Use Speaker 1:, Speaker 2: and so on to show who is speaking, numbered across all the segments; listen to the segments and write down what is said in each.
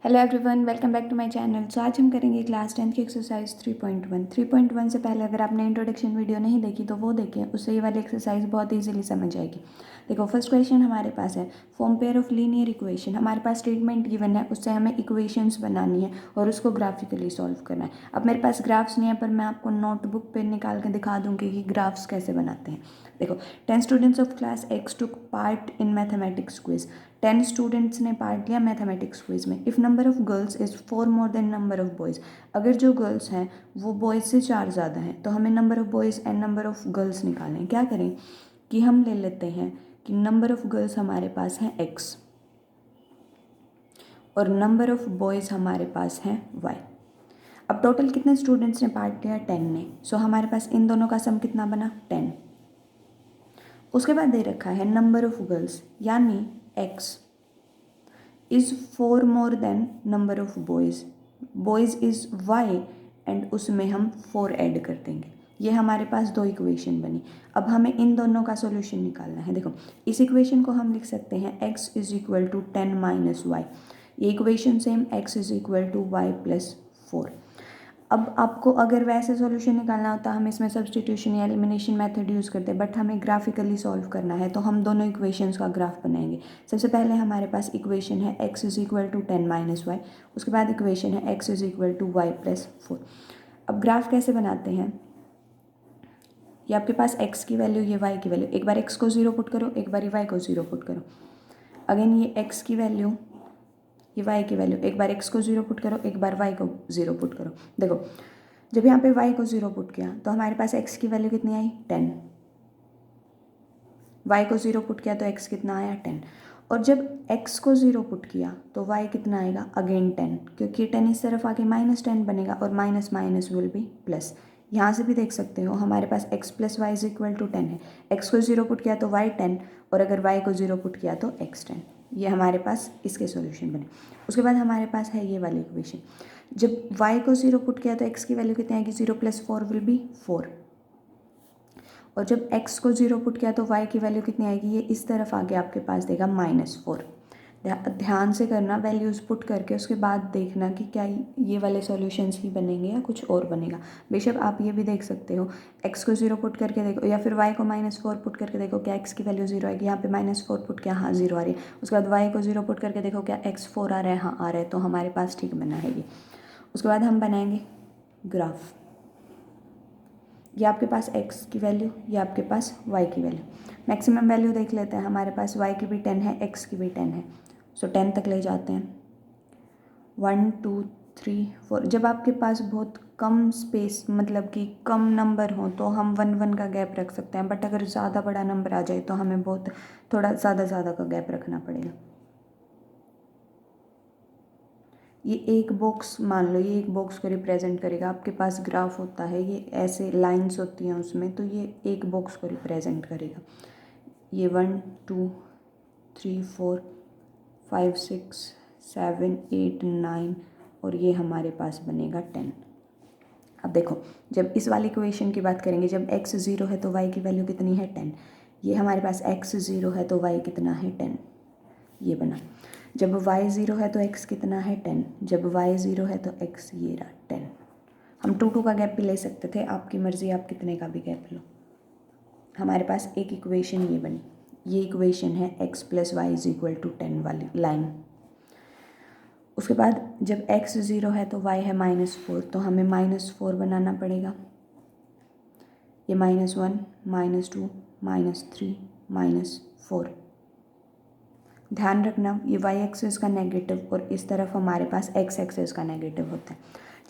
Speaker 1: Hello everyone, welcome back to my channel. So आज हम करेंगे क्लास 10 की एक्सरसाइज 3.1। 3.1 से पहले अगर आपने इंट्रोडक्शन वीडियो नहीं देखी तो वो देखें, उससे ये वाली एक्सरसाइज बहुत इजीली समझ आएगी। देखो, फर्स्ट क्वेश्चन हमारे पास है form pair of linear equation. हमारे पास स्टेटमेंट गिवन है, उससे हमें इक्वेशंस बनानी है और उसको ग्राफिकली सॉल्व करना है। अब मेरे पास ग्राफ्स नहीं है, पर मैं आपको नोटबुक पे निकाल के दिखा दूँगी कि ग्राफ्स कैसे बनाते हैं। देखो, 10 students of class x took part in mathematics quiz. 10 students ने पार्ट लिया मैथमेटिक्स क्विज में। If number of girls is 4 more than number of boys. अगर जो गर्ल्स हैं वो बॉयज़ से 4 ज़्यादा हैं, तो हमें number of boys and number of girls निकालें। क्या करें कि हम ले लेते हैं कि नंबर ऑफ गर्ल्स हमारे पास हैं एक्स और नंबर ऑफ बॉयज़ हमारे पास हैं वाई। अब टोटल कितने स्टूडेंट्स ने पार्ट लिया? 10 ने। सो हमारे पास इन दोनों का सम कितना बना? 10। उसके बाद दे रखा है नंबर ऑफ गर्ल्स, यानी x is 4 more than number of boys. Boys is why and उसमें हम 4 ऐड कर देंगे। ये हमारे पास दो इक्वेशन बनी। अब हमें इन दोनों का सॉल्यूशन निकालना है। देखो, इस इक्वेशन को हम लिख सकते हैं x is equal to 10 minus y. ये equation same x is equal to Y plus 4। अब आपको अगर वैसे सॉल्यूशन निकालना होता हम इसमें सब्स्टिट्यूशन या एलिमिनेशन मेथड यूज़ करते, बट हमें ग्राफिकली सॉल्व करना है तो हम दोनों इक्वेशंस का ग्राफ बनाएंगे। सबसे पहले हमारे पास इक्वेशन है x is equal to 10 minus Y. उसके बाद इक्वेशन है x is equal to Y plus 4। अब ग्राफ कैसे बनाते हैं? ये आपके पास x की वैल्यू, ये y की वैल्यू। एक बार x को 0 पुट करो, एक बार y को 0 पुट करो। अगेन ये x की वैल्यू, ये y की वैल्यू। एक बार x को 0 पुट करो, एक बार y को 0 पुट करो। देखो, जब यहाँ पे y को 0 पुट किया तो हमारे पास x की वैल्यू कितनी आई? 10। y को 0 पुट किया तो x कितना आया? 10। और जब x को 0 पुट किया तो y कितना आएगा? अगेन 10, क्योंकि 10 इस तरफ आके -10 बनेगा और minus minus will be plus. यहाँ से भी देख सकते हो हमारे पास x plus Y is equal to 10 है। x को 0 पुट किया तो y 10 और अगर y को 0 पुट किया तो x 10। ये हमारे पास इसके सॉल्यूशन बने। उसके बाद हमारे पास है ये वाली इक्वेशन। जब y को 0 पुट किया तो x की वैल्यू कितनी आएगी? 0 प्लस 4 विल बी 4। और जब x को 0 पुट किया तो y की वैल्यू कितनी आएगी? ये इस तरफ आगे आपके पास देगा -4। ध्यान से करना, वैल्यूज़ पुट करके उसके बाद देखना कि क्या ये वाले सॉल्यूशंस ही बनेंगे या कुछ और बनेगा। बेशक आप ये भी देख सकते हो, x को 0 पुट करके देखो या फिर y को -4 पुट करके देखो क्या x की वैल्यू 0 आएगी। यहाँ पे -4 पुट किया, हाँ 0 आ रही है। उसके बाद y को 0 पुट करके देखो क्या x 4 आ रहा है, हाँ आ रहा है। तो हमारे पास ठीक बना है ये। उसके बाद हम बनाएंगे ग्राफ। ये आपके पास x की वैल्यू, ये आपके पास y की वैल्यू। मैक्सिमम वैल्यू देख लेते हैं। हमारे पास y की भी 10 है, x की भी 10 है। सो 10 तक ले जाते हैं। 1 2 3 4। जब आपके पास बहुत कम स्पेस, मतलब कि कम नंबर हो, तो हम 1 1 का गैप रख सकते हैं। बट अगर ज़्यादा बड़ा नंबर आ जाए तो हमें बहुत थोड़ा ज़्यादा का गैप रखना पड़ेगा। ये एक बॉक्स, मान लो ये एक बॉक्स को रिप्रेजेंट करेगा। आपके पास ग्राफ होता है, ये ऐसे लाइंस होती हैं उसमें, तो ये एक बॉक्स को रिप्रेजेंट करेगा। ये 1 2 3 4 5 6 7 8 9 और ये हमारे पास बनेगा 10। अब देखो, जब इस वाली इक्वेशन की बात करेंगे, जब x 0 है तो y की वैल्यू कितनी है? 10। ये हमारे पास x 0 है तो y कितना है? 10। ये बना। जब y 0 है तो x कितना है? 10। जब y 0 है तो x ये रहा 10। हम 2 2 का गैप भी ले सकते थे, आपकी मर्ज़ी, आप कितने का भी गैप लो। हमारे पास एक इक्वेशन ये बनी। ये इक्वेशन है x plus Y is equal to 10 वाली लाइन। उसके बाद जब x 0 है तो y है -4, तो हमें -4 बनाना पड़ेगा। ये -1 -2 -3 -4। ध्यान रखना, ये y एक्सिस का नेगेटिव और इस तरफ हमारे पास x एक्सिस का नेगेटिव होता है।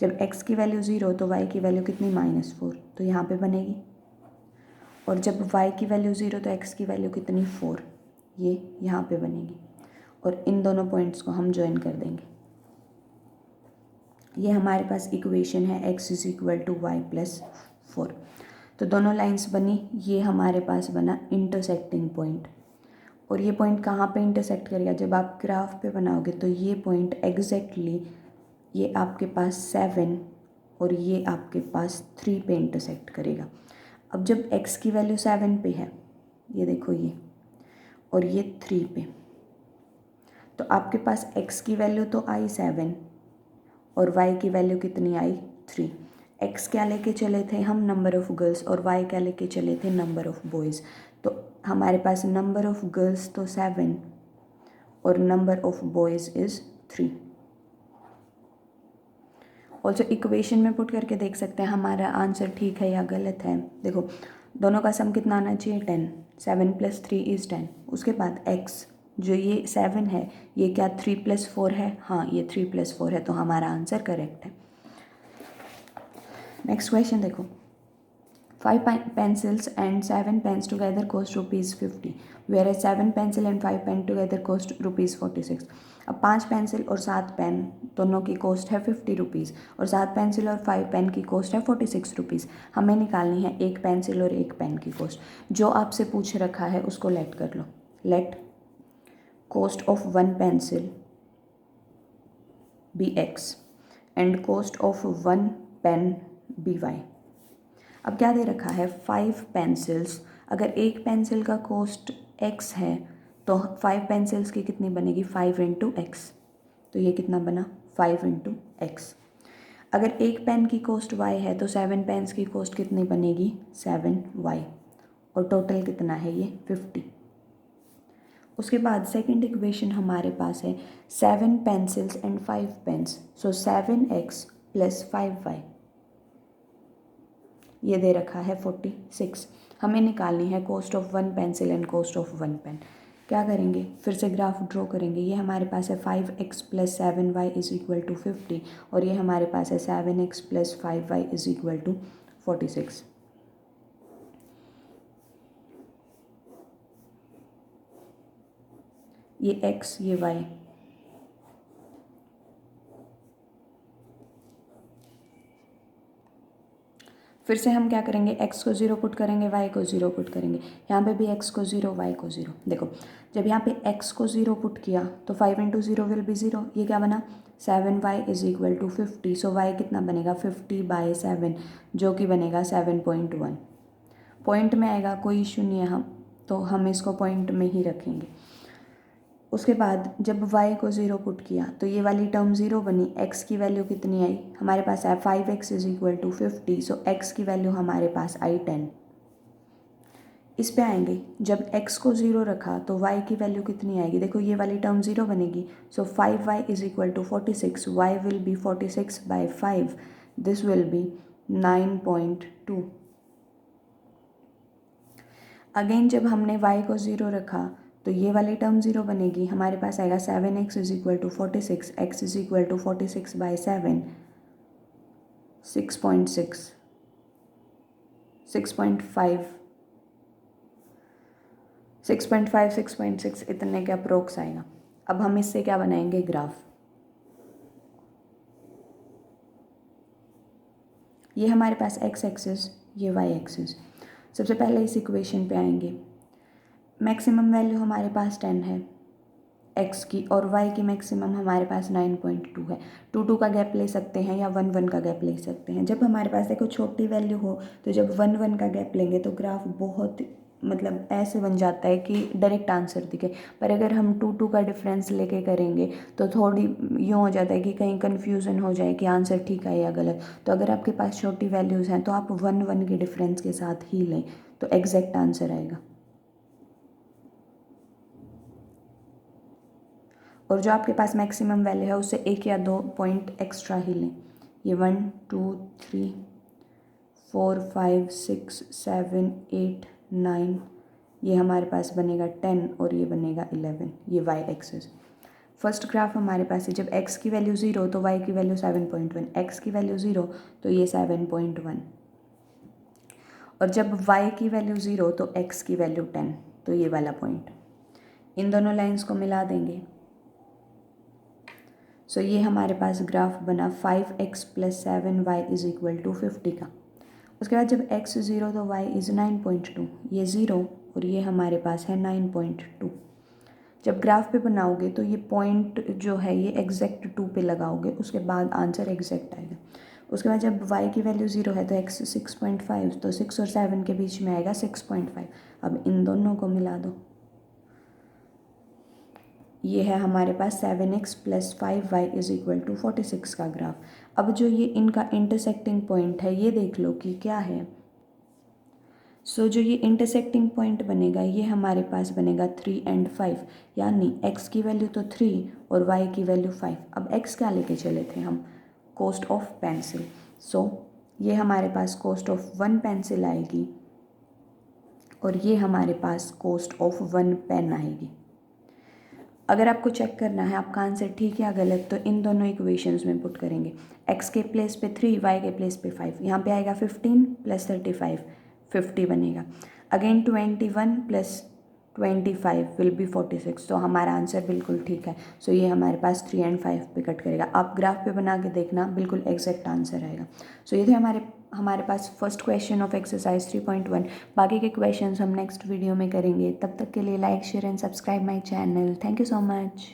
Speaker 1: जब x की वैल्यू 0 तो y की वैल्यू कितनी? -4, तो यहाँ पे बनेगी। और जब y की वैल्यू 0 तो x की वैल्यू कितनी? 4, ये यहाँ पे बनेगी। और इन दोनों पॉइंट्स को हम ज्वाइन कर देंगे। ये हमारे पास इक्वेशन है x is equal to Y plus 4। तो दोनों लाइंस बनी। ये हमारे पास बना इंटरसेक्टिंग पॉइंट। और ये पॉइंट कहाँ पे इंटरसेक्ट करेगा? जब आप ग्राफ पे बनाओगे तो ये पॉइंट एग्जैक्टली ये आपके पास 7 और ये आपके पास 3 पे इंटरसेक्ट करेगा। अब जब x की वैल्यू 7 पे है, ये देखो ये, और ये 3 पे, तो आपके पास x की वैल्यू तो आई 7 और y की वैल्यू कितनी आई 3। x क्या लेके चले थे हम, नंबर ऑफ़ गर्ल्स, और y क्या लेके चले थे, नंबर ऑफ़ बॉयज़। तो हमारे पास नंबर ऑफ़ गर्ल्स तो 7 और number of boys is 3। Also equation में पुट करके देख सकते हैं हमारा आंसर ठीक है या गलत है। देखो दोनों का सम कितना आना चाहिए 10, 7 + 3 इज़ 10। उसके बाद x जो ये 7 है ये क्या 3 + 4 है, हाँ ये 3 + 4 है, तो हमारा आंसर करेक्ट है। नेक्स्ट क्वेश्चन देखो, 5 pencils and 7 pens together cost ₹50, whereas 7 pencil and 5 pen together cost ₹46। अब 5 पेंसिल और 7 पेन दोनों की कॉस्ट है ₹50 और 7 पेंसिल और 5 पेन की कॉस्ट है ₹46। हमें निकालनी है एक पेंसिल और एक पेन की कॉस्ट। जो आपसे पूछ रखा है उसको लेट कर लो। Let cost of 1 pencil be x and cost of 1 pen be y। अब क्या दे रखा है 5 पेंसिल्स, अगर एक पेंसिल का कॉस्ट x है तो 5 पेंसिल्स की कितनी बनेगी 5 × x, तो ये कितना बना 5 × x। अगर एक पेन की कॉस्ट y है तो 7 पेन्स की कॉस्ट कितनी बनेगी 7y और टोटल कितना है ये 50। उसके बाद सेकंड इक्वेशन हमारे पास है 7 pencils and 5 pens, so 7x + 5y ये दे रखा है 46। हमें निकालनी है cost of 1 pencil and cost of 1 pen. क्या करेंगे, फिर से ग्राफ ड्रॉ करेंगे। ये हमारे पास है 5x + 7y = 50 और ये हमारे पास है 7x + 5y = 46। ये x ये y, फिर से हम क्या करेंगे x को 0 पुट करेंगे, y को 0 पुट करेंगे। यहाँ पे भी x को 0 y को 0। देखो जब यहाँ पे x को 0 पुट किया तो 5 × 0 विल बी 0। ये क्या बना 7y = 50, सो y कितना बनेगा 50/7 जो कि बनेगा 7.1। पॉइंट में आएगा कोई इशू नहीं है, तो हम इसको पॉइंट में ही रखेंगे। उसके बाद जब y को 0 पुट किया तो ये वाली टर्म 0 बनी, x की वैल्यू कितनी आई हमारे पास है 5x = 50, सो x की वैल्यू हमारे पास आई 10। इस पे आएंगे, जब x को 0 रखा तो y की वैल्यू कितनी आएगी, देखो ये वाली टर्म 0 बनेगी, सो 5y = 46, y will be 46/5, this will be 9.2। Again जब हमने y को 0 रखा तो ये वाली टर्म 0 बनेगी, हमारे पास आएगा 7x = 46, x = 46/7, 6.6, 6.5, 6.5, 6.6 इतने के अप्रोक्स आएगा। अब हम इससे क्या बनाएंगे ग्राफ। ये हमारे पास x एक्सिस, ये y एक्सिस। सबसे पहले इस इक्वेशन पे आएंगे, मैक्सिमम वैल्यू हमारे पास 10 है x की और y की मैक्सिमम हमारे पास 9.2 है। 2 का गैप ले सकते हैं या 1 का गैप ले सकते हैं। जब हमारे पास देखो छोटी वैल्यू हो तो जब 1 का गैप लेंगे तो ग्राफ बहुत मतलब ऐसे बन जाता है कि डायरेक्ट आंसर दिखे, पर अगर हम 2 का डिफरेंस लेके करेंगे तो थोड़ी यूँ हो जाता है कि कहीं कन्फ्यूज़न हो जाए कि आंसर ठीक है या गलत। तो अगर आपके पास छोटी वैल्यूज़ हैं तो आप 1 के डिफरेंस के साथ ही लें तो एग्जैक्ट आंसर आएगा। और जो आपके पास मैक्सिमम वैल्यू है उससे 1 या 2 पॉइंट एक्स्ट्रा ही लें। ये 1 2 3 4 5 6 7 8 9 ये हमारे पास बनेगा 10 और ये बनेगा 11, ये y एक्सिस। फर्स्ट ग्राफ हमारे पास है, जब x की वैल्यू 0 तो y की वैल्यू 7.1, x की वैल्यू 0 तो ये 7.1, और जब y की वैल्यू 0 तो x की वैल्यू 10, तो ये वाला पॉइंट। इन दोनों लाइंस को मिला देंगे, सो ये हमारे पास ग्राफ बना 5x + 7y = 50 का। उसके बाद जब x 0 तो y इज़ 9.2, ये 0 और ये हमारे पास है 9.2। जब ग्राफ पे बनाओगे तो ये पॉइंट जो है ये एग्जैक्ट 2 पे लगाओगे, उसके बाद आंसर एग्जैक्ट आएगा। उसके बाद जब y की वैल्यू 0 है तो x 6.5, तो 6 और 7 के बीच में आएगा 6.5। अब इन दोनों को मिला दो, ये है हमारे पास 7x plus 5y is equal to 46 का ग्राफ। अब जो ये इनका इंटरसेक्टिंग पॉइंट है ये देख लो कि क्या है। सो जो ये इंटरसेक्टिंग पॉइंट बनेगा ये हमारे पास बनेगा 3 एंड 5, यानी x की वैल्यू तो 3 और y की वैल्यू 5। अब x क्या लेके चले थे हम, कॉस्ट ऑफ पेंसिल। सो ये हमारे पास कॉस्ट ऑफ 1 पेंसिल आएगी और ये हमारे पास कॉस्ट ऑफ 1 पेन आएगी। अगर आपको चेक करना है आपका आंसर ठीक या गलत तो इन दोनों इक्वेशंस में पुट करेंगे। x के प्लेस पे 3, y के प्लेस पे 5, यहाँ पे आएगा 15 प्लस 35 50 बनेगा। Again 21 plus 25 will be 46। तो हमारा आंसर बिल्कुल ठीक है। सो ये हमारे पास 3 एंड 5 पे कट करेगा। आप ग्राफ पे बना के देखना, बिल्कुल एग्जैक्ट आंसर आएगा। सो ये थे हमारे पास फर्स्ट क्वेश्चन ऑफ एक्सरसाइज 3.1। बाकी के क्वेश्चंस हम नेक्स्ट वीडियो में करेंगे। तब तक के लिए like share and subscribe my channel. Thank you so much.